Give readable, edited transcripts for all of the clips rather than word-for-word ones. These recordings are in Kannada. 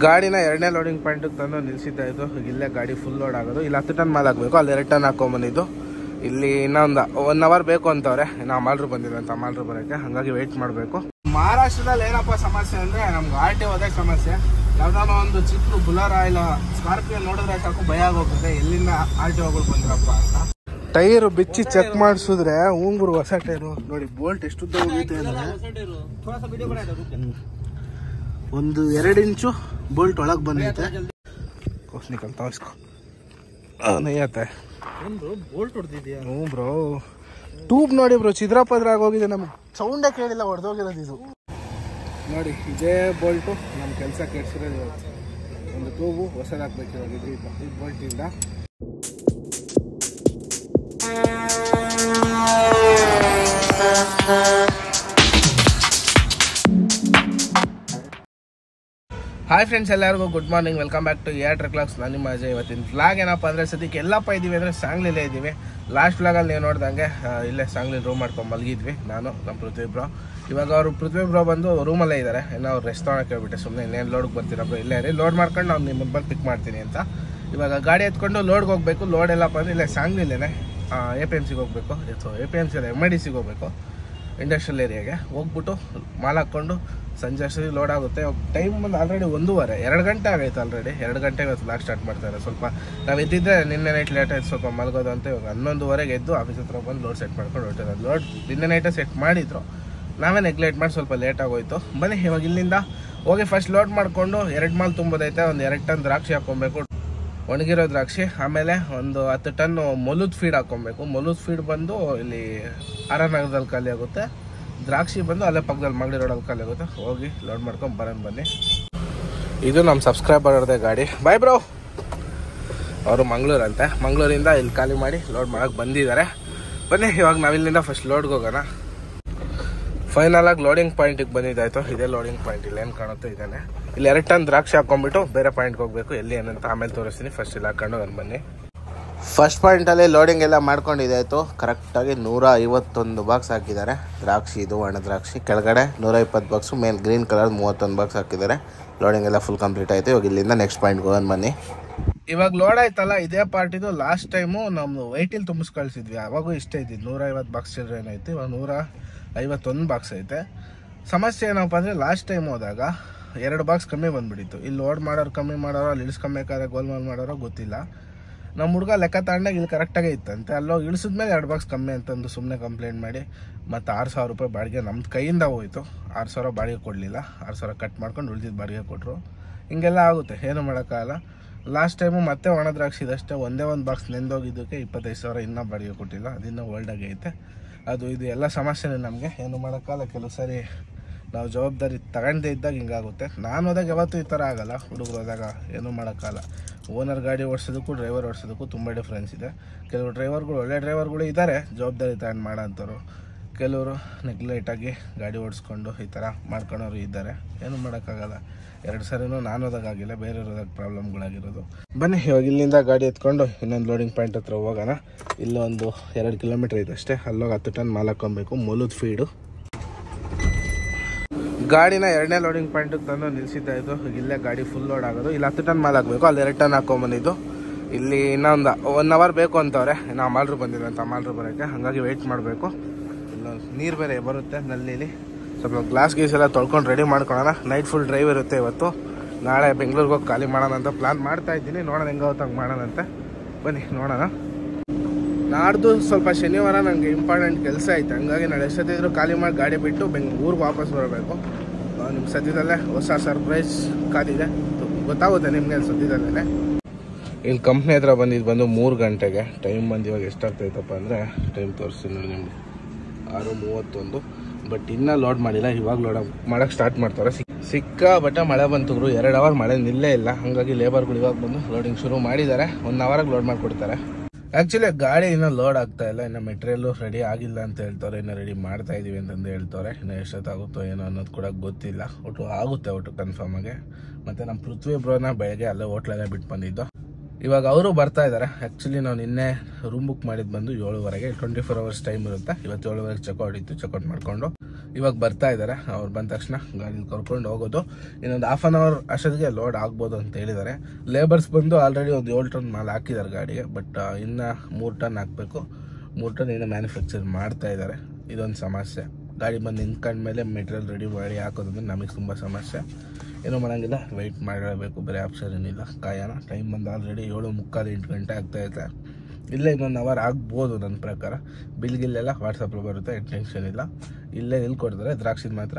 ಗಾಡಿನ ಎರಡನೇ ಲೋಡಿಂಗ್ ಪಾಯಿಂಟ್ ತಂದು ನಿಲ್ಸಿದ್ದ ಇದು. ಇಲ್ಲೇ ಗಾಡಿ ಫುಲ್ ಲೋಡ್ ಆಗೋದು. ಇಲ್ಲಿ 10 ಟನ್ ಮಾಲ್ ಹಾಕ್ಬೇಕು, ಅಲ್ಲಿ 2 ಟನ್ ಹಾಕೊಂಬಂದಿದ್ದು. ಇಲ್ಲಿ ಇನ್ನೊಂದು 1 ಅವರ್ ಬೇಕು ಅಂತವ್ರೆ. ನಾವು ಮಾಲ್ರು ಬಂದಿಲ್ಲ ಅಂತ ಮಾಲ್ರು ಬರೋಕ್ಕೆ, ಹಾಗಾಗಿ ವೆಯ್ಟ್ ಮಾಡಬೇಕು. ಮಹಾರಾಷ್ಟ್ರದಲ್ಲಿ ಏನಪ್ಪ ಸಮಸ್ಯೆ ಅಂದರೆ ನಮ್ಗೆ RTO ಹೋದೇ ಸಮಸ್ಯೆ. ಯಾವ್ದಾನ ಒಂದು ಚಿಕ್ಕ ಬುಲರ್ ಇಲ್ಲ ಸ್ಕಾರ್ಪಿಯೋ ನೋಡಿದ್ರೆ ಸಾಕು ಭಯ ಆಗೋಗುತ್ತೆ, ಎಲ್ಲಿಂದ RTOಗಳು ಬಂದ್ರಪ್ಪ ಅಂತ. ಟೈರು ಬಿಚ್ಚಿ ಚೆಕ್ ಮಾಡಿಸಿದ್ರೆ ಹೂಂಗುರು ಹೊಸ ಟೈರು ನೋಡಿ, ಬೋಲ್ಟ್ ಎಷ್ಟು ಉದ್ದ ಹೋಗುತ್ತೆ ಅಂದರೆ ಒಂದು 2 ಇಂಚು ಬೋಲ್ಟ್ ಒಳಗೆ ಬಂದೈತೆ. ನಿಕಲ್ ತೋರಿಸ್ಕೊ ನೈಯತ್ತೆ ಬೋಲ್ಟ್ ಹೊಡೆದಿದ್ಯಾ? ಹ್ಞೂ ಬ್ರೋ, ಟ್ಯೂಬ್ ನೋಡಿ ಬ್ರೋ, ಚಿದ್ರಪದ್ರ ಆಗೋಗಿದೆ. ನಮಗೆ ಸೌಂಡೇ ಕೇಳಿಲ್ಲ, ಹೊಡೆದೋಗಿರೋದು ಇದು ನೋಡಿ. ಇದೇ ಬೋಲ್ಟು ನಮ್ಮ ಕೆಲಸ ಕೆಡ್ಸಿರೋದು. ಇವತ್ತು ಒಂದು ಟ್ಯೂಬು ಹೊಸದಾಗಬೇಕಿರೋದು ಈ ಬೋಲ್ಟಿಂದ. ಹಾಯ್ ಫ್ರೆಂಡ್ಸ್, ಎಲ್ಲರಿಗೂ good morning. Welcome back to air truck locks. ನಾನು ನಿಮ್ಮ ಅಜಯ್. ಇವತ್ತಿನ ವ್ಲಾಗ್ ಏನಪ್ಪ ಅಂದರೆ ಸದ್ಯಕ್ಕೆ ಎಲ್ಲಪ್ಪ ಇದ್ದೀವಿ ಅಂದರೆ ಸಾಂಗ್ಲಿಲೇ ಇದ್ದೀವಿ. ಲಾಸ್ಟ್ ವ್ಲಾಗಲ್ಲಿ ನೀವು ನೋಡ್ದಂಗೆ ಇಲ್ಲೇ ಸಾಂಗ್ಲಿ ರೂಮ್ ಮಾಡ್ಕೊಂಡು ಮಲಗಿದ್ವಿ, ನಾನು ನಮ್ಮ ಪೃಥ್ವಿ ಬ್ರೋ. ಇವಾಗ ಅವರು ಪೃಥ್ವಿ ಬ್ರೋ ಬಂದು ರೂಮಲ್ಲೇ ಇದ್ದಾರೆ. ಇನ್ನೂ ಅವ್ರು ರೆಸ್ಟ್ ತೊಗೊಳಕ್ಕೆ ಹೇಳ್ಬಿಟ್ಟೆ, ಸುಮ್ಮನೆ ಇನ್ನೇನು ಲೋಡ್ಗೆ ಬರ್ತೀರಾ ಬ್ರೋ, ಇಲ್ಲೇ ಇರಿ, ಲೋಡ್ ಮಾಡ್ಕೊಂಡು ನಾನು ನಿಮ್ಮ ಬಂದು ಪಿಕ್ ಮಾಡ್ತೀನಿ ಅಂತ. ಇವಾಗ ಗಾಡಿ ಎತ್ಕೊಂಡು ಲೋಡ್ಗೆ ಹೋಗಬೇಕು. ಲೋಡ್ ಎಲ್ಲಪ್ಪ ಅಂದರೆ ಇಲ್ಲೇ ಸಾಂಗ್ಲಿಲೇನೆ APMCಗೆ ಹೋಗಬೇಕು, APMC ಅಲ್ಲ MIDCಗೆ ಹೋಗಬೇಕು, ಇಂಡಸ್ಟ್ರಿಯಲ್ ಏರಿಯಾಗೆ ಹೋಗ್ಬಿಟ್ಟು ಮಾಲ್ ಹಾಕ್ಕೊಂಡು ಸಂಜೆ ಅಷ್ಟೊತ್ತಿಗೆ ಲೋಡ್ ಆಗುತ್ತೆ. ಟೈಮ್ ಬಂದು ಆಲ್ರೆಡಿ 1:30, 2 ಗಂಟೆ ಆಗೈತೆ ಆಲ್ರೆಡಿ. 2 ಗಂಟೆಗೆ ಇವತ್ತು ಲಾಸ್ಟ್ ಸ್ಟಾರ್ಟ್ ಮಾಡ್ತಾರೆ. ಸ್ವಲ್ಪ ನಾವು ಎದ್ದಿದ್ದೆ ನಿನ್ನೆ ನೈಟ್ ಲೇಟ್ ಆಯ್ತು ಸ್ವಲ್ಪ ಮಲಗೋದು ಅಂತ. ಇವಾಗ 11:30ಗೆ ಎದ್ದು ಆಫೀಸ್ ಹತ್ರ ಬಂದು ಲೋಡ್ ಸೆಟ್ ಮಾಡ್ಕೊಂಡು ಹೊರಟಿರೋದು. ಲೋಡ್ ನಿನ್ನೆ ನೈಟೇ ಸೆಟ್ ಮಾಡಿದ್ರು, ನಾವೇ ನೆಗ್ಲೆಕ್ಟ್ ಮಾಡಿ ಸ್ವಲ್ಪ ಲೇಟ್ ಆಗೋಯ್ತು. ಬನ್ನಿ ಇವಾಗ ಇಲ್ಲಿಂದ ಹೋಗಿ ಫಸ್ಟ್ ಲೋಡ್ ಮಾಡಿಕೊಂಡು 2 ಮಾಲ್ ತುಂಬೋದೈತೆ. ಒಂದು 2 ಟನ್ ದ್ರಾಕ್ಷಿ ಹಾಕ್ಕೊಬೇಕು, ಒಣಗಿರೋ ದ್ರಾಕ್ಷಿ. ಆಮೇಲೆ ಒಂದು 10 ಟನ್ ಮೊಲುದ್ ಫೀಡ್ ಹಾಕ್ಕೊಬೇಕು. ಮೊಲುದ್ ಫೀಡ್ ಬಂದು ಇಲ್ಲಿ ಆರನಗರದಲ್ಲಿ ಖಾಲಿ ಆಗುತ್ತೆ. ದ್ರಾಕ್ಷಿ ಬಂದು ಅಲ್ಲೇ ಪಕ್ಕದಲ್ಲಿ ಮಗಳಿ ರೋಡಲ್ಲಿ ಖಾಲಿ ಆಗುತ್ತೆ. ಹೋಗಿ ಲೋಡ್ ಮಾಡ್ಕೊಂಡು ಬರೋಣ ಬನ್ನಿ. ಇದು ನಮ್ಮ ಸಬ್ಸ್ಕ್ರೈಬರ್ ಅವ್ರದ್ದೇ ಗಾಡಿ. Bye bro. ಅವರು ಮಂಗಳೂರಂತೆ, ಮಂಗಳೂರಿಂದ ಇಲ್ಲಿ ಖಾಲಿ ಮಾಡಿ ಲೋಡ್ ಮಾಡೋಕ್ಕೆ ಬಂದಿದ್ದಾರೆ. ಬನ್ನಿ ಇವಾಗ ನಾವಿಲ್ಲಿಂದ ಫಸ್ಟ್ ಲೋಡ್ಗೆ ಹೋಗೋಣ. ಫೈನಲ್ ಆಗಿ ಲೋಡಿಂಗ್ ಪಾಯಿಂಟಿಗೆ ಬಂದಿದ್ದಾಯ್ತು. ಇದೇ ಲೋಡಿಂಗ್ ಪಾಯಿಂಟ್, ಇಲ್ಲಿ ಏನು ಕಾಣುತ್ತೆ ಇದೇನೆ. ಇಲ್ಲಿ 2 ಟನ್ ದ್ರಾಕ್ಷಿ ಹಾಕೊಂಡ್ಬಿಟ್ಟು ಬೇರೆ ಪಾಯಿಂಟ್ಗೆ ಹೋಗ್ಬೇಕು. ಎಲ್ಲಿ ಏನಂತ ಆಮೇಲೆ ತೋರಿಸ್ತೀನಿ. ಫಸ್ಟ್ ಇಲ್ಲಿ ಹಾಕೊಂಡು ನಾನು ಬನ್ನಿ. ಫಸ್ಟ್ ಪಾಯಿಂಟಲ್ಲಿ ಲೋಡಿಂಗ್ ಎಲ್ಲ ಮಾಡ್ಕೊಂಡಿದ್ದಾಯಿತು. ಕರೆಕ್ಟಾಗಿ 151 ಬಾಕ್ಸ್ ಹಾಕಿದ್ದಾರೆ ದ್ರಾಕ್ಷಿ. ಇದು ಒಣ ದ್ರಾಕ್ಷಿ. ಕೆಳಗಡೆ 120 ಬಾಕ್ಸು, ಮೇಲೆ ಗ್ರೀನ್ ಕಲರ್ 31 ಬಾಕ್ಸ್ ಹಾಕಿದ್ದಾರೆ. ಲೋಡಿಂಗ್ ಎಲ್ಲ ಫುಲ್ ಕಂಪ್ಲೀಟ್ ಆಯಿತು. ಇವಾಗ ಇಲ್ಲಿಂದ ನೆಕ್ಸ್ಟ್ ಪಾಯಿಂಟ್ಗೆ ಹೋಗೋಣ ಬನ್ನಿ. ಇವಾಗ ಲೋಡ್ ಆಯ್ತಲ್ಲ, ಇದೇ ಪಾರ್ಟಿದು ಲಾಸ್ಟ್ ಟೈಮು ನಮ್ಮದು ವೈಟಿಲ್ ತುಂಬಿಸ್ ಕಳಿಸಿದ್ವಿ. ಅವಾಗೂ ಇಷ್ಟೇ ಇದ್ದಿದ್ದು 150 ಬಾಕ್ಸ್ ಚಿಲ್ಲರೆ ಏನೈತಿ. ಇವಾಗ 151 ಬಾಕ್ಸ್ ಐತೆ. ಸಮಸ್ಯೆ ಏನಪ್ಪ ಅಂದರೆ ಲಾಸ್ಟ್ ಟೈಮ್ ಹೋದಾಗ 2 ಬಾಕ್ಸ್ ಕಮ್ಮಿ ಬಂದುಬಿಟ್ಟಿತ್ತು. ಇಲ್ಲಿ ಲೋಡ್ ಮಾಡೋರು ಕಮ್ಮಿ ಮಾಡೋರು, ಅಲ್ಲಿ ಇಳಿಸ್ಕೊಬೇಕಾದ್ರೆ ಗೋಲ್ಮಾಲ್ ಮಾಡೋರೋ ಗೊತ್ತಿಲ್ಲ. ನಮ್ಮ ಹುಡುಗ ಲೆಕ್ಕ ತಗೊಂಡಾಗ ಇಲ್ಲಿ ಕರೆಕ್ಟಾಗೇ ಇತ್ತಂತೆ. ಅಲ್ಲೋಗಿ ಇಳಿಸಿದ್ಮೇಲೆ 2 ಬಾಕ್ಸ್ ಕಮ್ಮಿ ಅಂತಂದು ಸುಮ್ಮನೆ ಕಂಪ್ಲೇಂಟ್ ಮಾಡಿ ಮತ್ತು 6,000 ರೂಪಾಯಿ ಬಾಡಿಗೆ ನಮ್ದು ಕೈಯಿಂದ ಹೋಯಿತು. 6,000 ಬಾಡಿಗೆ ಕೊಡಲಿಲ್ಲ. 6,000 ಕಟ್ ಮಾಡ್ಕೊಂಡು ಉಳಿದಿದ್ದು ಬಾಡಿಗೆ ಕೊಟ್ಟರು. ಹಿಂಗೆಲ್ಲ ಆಗುತ್ತೆ, ಏನು ಮಾಡೋಕ್ಕಾಗಲ್ಲ. ಲಾಸ್ಟ್ ಟೈಮು ಮತ್ತೆ ಒಣ ದ್ರಾಕ್ಷಿ ಇದಷ್ಟೇ, ಒಂದೇ ಒಂದು ಬಾಕ್ಸ್ ನೆಂದೋಗಿದ್ದಕ್ಕೆ 25,000 ಇನ್ನೂ ಬಾಡಿಗೆ ಕೊಟ್ಟಿಲ್ಲ. ಅದಿನ್ನೂ ಓಲ್ಡಾಗಿ ಐತೆ. ಅದು ಇದು ಎಲ್ಲ ಸಮಸ್ಯೆನೇ ನಮಗೆ, ಏನು ಮಾಡೋಕ್ಕಾಗಲ್ಲ. ಕೆಲವು ಸಾರಿ ನಾವು ಜವಾಬ್ದಾರಿ ತಗೊಂಡೇ ಇದ್ದಾಗ ಹಿಂಗಾಗುತ್ತೆ. ನಾನು ಹೋದಾಗ ಯಾವತ್ತೂ ಈ ಥರ ಆಗೋಲ್ಲ, ಹುಡುಗರು ಹೋದಾಗ ಏನೂ ಮಾಡೋಕ್ಕಾಗಲ್ಲ. ಓನರ್ ಗಾಡಿ ಓಡಿಸೋದಕ್ಕೂ ಡ್ರೈವರ್ ಓಡಿಸೋದಕ್ಕೂ ತುಂಬ ಡಿಫ್ರೆನ್ಸ್ ಇದೆ. ಕೆಲವು ಡ್ರೈವರ್ಗಳು ಒಳ್ಳೆ ಡ್ರೈವರ್ಗಳು ಇದ್ದಾರೆ, ಜವಾಬ್ದಾರಿ ತಗೊಂಡು ಮಾಡೋಂಥವ್ರು. ಕೆಲವರು ನೆಗ್ಲೆಕ್ಟಾಗಿ ಗಾಡಿ ಓಡಿಸ್ಕೊಂಡು ಈ ಥರ ಮಾಡ್ಕೊಳೋರು ಇದ್ದಾರೆ. ಏನೂ ಮಾಡೋಕ್ಕಾಗಲ್ಲ. 2 ಸರಿನೂ ನಾನು ಹೋದಾಗಿಲ್ಲ, ಬೇರೆಯವ್ರು ಹೋದಾಗ ಪ್ರಾಬ್ಲಮ್ಗಳಾಗಿರೋದು. ಬನ್ನಿ ಇವಾಗ ಇಲ್ಲಿಂದ ಗಾಡಿ ಎತ್ಕೊಂಡು ಇನ್ನೊಂದು ಲೋಡಿಂಗ್ ಪಾಯಿಂಟ್ ಹತ್ರ ಹೋಗೋಣ. ಇಲ್ಲೊಂದು 2 ಕಿಲೋಮೀಟ್ರ್ ಇದೆ ಅಷ್ಟೇ. ಅಲ್ಲೋಗಿ 10 ಟನ್ ಮಾಲ್ ಹಾಕ್ಕೊಬೇಕು, ಮೊಲುದ್ ಫೀಡು. ಗಾಡಿನ 2ನೇ ಲೋಡಿಂಗ್ ಪಾಯಿಂಟಿಗೆ ತಂದು ನಿಲ್ಸಿದ್ದ ಇದು. ಇಲ್ಲೇ ಗಾಡಿ ಫುಲ್ ಲೋಡ್ ಆಗೋದು. ಇಲ್ಲಿ 10 ಟನ್ ಮಾಲ್ ಹಾಕಬೇಕು, ಅಲ್ಲಿ 2 ಟನ್ ಹಾಕ್ಕೊಂಬಂದಿದ್ದು. ಇಲ್ಲಿ ಇನ್ನೊಂದು 1 ಅವರ್ ಬೇಕು ಅಂತವ್ರೆ. ನಾವು ಮಾಲ್ರು ಬಂದಿಲ್ಲ ಅಂತ ಮಾಲ್ರು ಬರೋಕ್ಕೆ, ಹಾಗಾಗಿ ವೆಯ್ಟ್ ಮಾಡಬೇಕು. ಇಲ್ಲೊಂದು ನೀರು ಬೇರೆ ಬರುತ್ತೆ ನಲ್ಲಿಲಿ. ಸ್ವಲ್ಪ ಗ್ಲಾಸ್ ಗೀಸ್ ಎಲ್ಲ ತೊಳ್ಕೊಂಡು ರೆಡಿ ಮಾಡ್ಕೊಳ್ಳೋಣ. ನೈಟ್ ಫುಲ್ ಡ್ರೈವ್ ಇರುತ್ತೆ ಇವತ್ತು. ನಾಳೆ ಬೆಂಗಳೂರಿಗೆ ಹೋಗಿ ಖಾಲಿ ಮಾಡೋಣ ಅಂತ ಪ್ಲ್ಯಾನ್ ಮಾಡ್ತಾ ಇದ್ದೀನಿ. ನೋಡೋಣ ಹೆಂಗೆ ಹೊತ್ತಂಗೆ ಮಾಡೋಣಂತೆ. ಬನ್ನಿ ನೋಡೋಣ. ನಾಡ್ದು ಸ್ವಲ್ಪ ಶನಿವಾರ ನನಗೆ ಇಂಪಾರ್ಟೆಂಟ್ ಕೆಲಸ ಐತೆ, ಹಂಗಾಗಿ ನಾಳೆ ಎಷ್ಟೊತ್ತಿದ್ರು ಖಾಲಿ ಮಾಡಿ ಗಾಡಿ ಬಿಟ್ಟು ಊರಿಗೆ ವಾಪಸ್ ಬರಬೇಕು. ನಿಮ್ಮ ಸದ್ಯದಲ್ಲೇ ಹೊಸ ಸರ್ಪ್ರೈಸ್ ಕಾದಿದೆ, ಗೊತ್ತಾಗುತ್ತೆ ನಿಮಗೆ ಸದ್ಯದಲ್ಲೇ. ಇಲ್ಲಿ ಕಂಪ್ನಿ ಹತ್ರ ಬಂದು 3 ಗಂಟೆಗೆ. ಟೈಮ್ ಬಂದು ಇವಾಗ ಎಷ್ಟಾಗ್ತೈತಪ್ಪ ಅಂದರೆ, ಟೈಮ್ ತೋರಿಸ್ತೀನಿ ನೋಡಿ ನಿಮಗೆ, 6:31. ಬಟ್ ಇನ್ನೂ ಲೋಡ್ ಮಾಡಿಲ್ಲ. ಇವಾಗ ಲೋಡ್ ಮಾಡೋಕ್ಕೆ ಸ್ಟಾರ್ಟ್ ಮಾಡ್ತಾರೆ. ಸಿಕ್ಕಾಬಟ್ಟೆ ಮಳೆ ಬಂತು. 2 ಅವರ್ ಮಳೆ ನಿಲ್ಲೇ ಇಲ್ಲ. ಹಾಗಾಗಿ ಲೇಬರ್ಗಳು ಇವಾಗ ಬಂದು ಲೋಡಿಂಗ್ ಶುರು ಮಾಡಿದ್ದಾರೆ. 1 ಅವರಾಗಿ ಲೋಡ್ ಮಾಡಿಕೊಡ್ತಾರೆ. ಆ್ಯಕ್ಚುಲಿ ಗಾಡಿ ಇನ್ನೂ ಲೋಡ್ ಆಗ್ತಾ ಇಲ್ಲ, ಇನ್ನು ಮೆಟೀರಿಯಲ್ಲು ರೆಡಿ ಆಗಿಲ್ಲ ಅಂತ ಹೇಳ್ತಾರೆ. ಇನ್ನು ರೆಡಿ ಮಾಡ್ತಾ ಇದ್ದೀವಿ ಅಂತಂದು ಹೇಳ್ತಾರೆ. ಇನ್ನು ಎಷ್ಟೊತ್ತಾಗುತ್ತೋ ಏನೋ ಅನ್ನೋದು ಕೂಡ ಗೊತ್ತಿಲ್ಲ. ಆಗುತ್ತೆ ಕನ್ಫರ್ಮ್ ಆಗಿ. ಮತ್ತು ನಮ್ಮ ಪೃಥ್ವಿ ಬ್ರೋನ ಬೆಳಗ್ಗೆ ಅಲ್ಲೇ ಹೋಟ್ಲಲ್ಲೇ ಬಿಟ್ಟು ಬಂದಿದ್ದು. ಇವಾಗ ಅವರು ಬರ್ತಾ ಇದ್ದಾರೆ. ಆ್ಯಕ್ಚುಲಿ ನಾವು ನಿನ್ನೆ ರೂಮ್ ಬುಕ್ ಮಾಡಿದ್ದು ಬಂದು 7:30. 24 hours ಟೈಮ್ ಇರುತ್ತೆ. ಇವತ್ತು 7:30 ಚೆಕ್ಔಟ್ ಇತ್ತು. ಚೆಕ್ಔಟ್ ಮಾಡಿಕೊಂಡು ಇವಾಗ ಬರ್ತಾ ಇದ್ದಾರೆ. ಅವ್ರು ಬಂದ ತಕ್ಷಣ ಗಾಡಿ ಕರ್ಕೊಂಡು ಹೋಗೋದು. ಇನ್ನೊಂದು ಹಾಫ್ ಆನ್ ಅವರ್ ಅಷ್ಟೊತ್ತಿಗೆ ಲೋಡ್ ಆಗ್ಬೋದು ಅಂತ ಹೇಳಿದ್ದಾರೆ. ಲೇಬರ್ಸ್ ಬಂದು ಆಲ್ರೆಡಿ ಒಂದು 7 ಟನ್ ಮಾಲ್ ಹಾಕಿದ್ದಾರೆ ಗಾಡಿಗೆ. ಬಟ್ ಇನ್ನು 3 ಟನ್ ಹಾಕಬೇಕು. 3 ಟನ್ ಇನ್ನೂ ಮ್ಯಾನುಫ್ಯಾಕ್ಚರ್ ಮಾಡ್ತಾ ಇದ್ದಾರೆ. ಇದೊಂದು ಸಮಸ್ಯೆ. ಗಾಡಿ ಬಂದು ನಿಂತ್ಕೊಂಡ್ಮೇಲೆ ಮೆಟೀರಿಯಲ್ ರೆಡಿ ಮಾಡಿ ಹಾಕೋದಂದ್ರೆ ನಮಗೆ ತುಂಬ ಸಮಸ್ಯೆ. ಏನೂ ಮಾಡೋಂಗಿಲ್ಲ, ವೆಯ್ಟ್ ಮಾಡಲೇಬೇಕು. ಬೇರೆ ಆಪ್ಷನ್ ಏನಿಲ್ಲ, ಕಾಯೋಣ. ಟೈಮ್ ಬಂದು ಆಲ್ರೆಡಿ 7:45 8 ಗಂಟೆ ಆಗ್ತಾಯಿದೆ. ಇಲ್ಲೇ ಇನ್ನೊಂದು ಅವರ್ ಆಗ್ಬೋದು ನನ್ನ ಪ್ರಕಾರ. ಬಿಲ್ಗಿಲ್ಲೆಲ್ಲ ವಾಟ್ಸಪ್ಪಲ್ಲಿ ಬರುತ್ತೆ, ಏನು ಟೆನ್ಷನ್ ಇಲ್ಲ. ಇಲ್ಲೇ ಎಲ್ಲಿ ಕೊಡ್ತಾರೆ, ದ್ರಾಕ್ಷಿದ ಮಾತ್ರ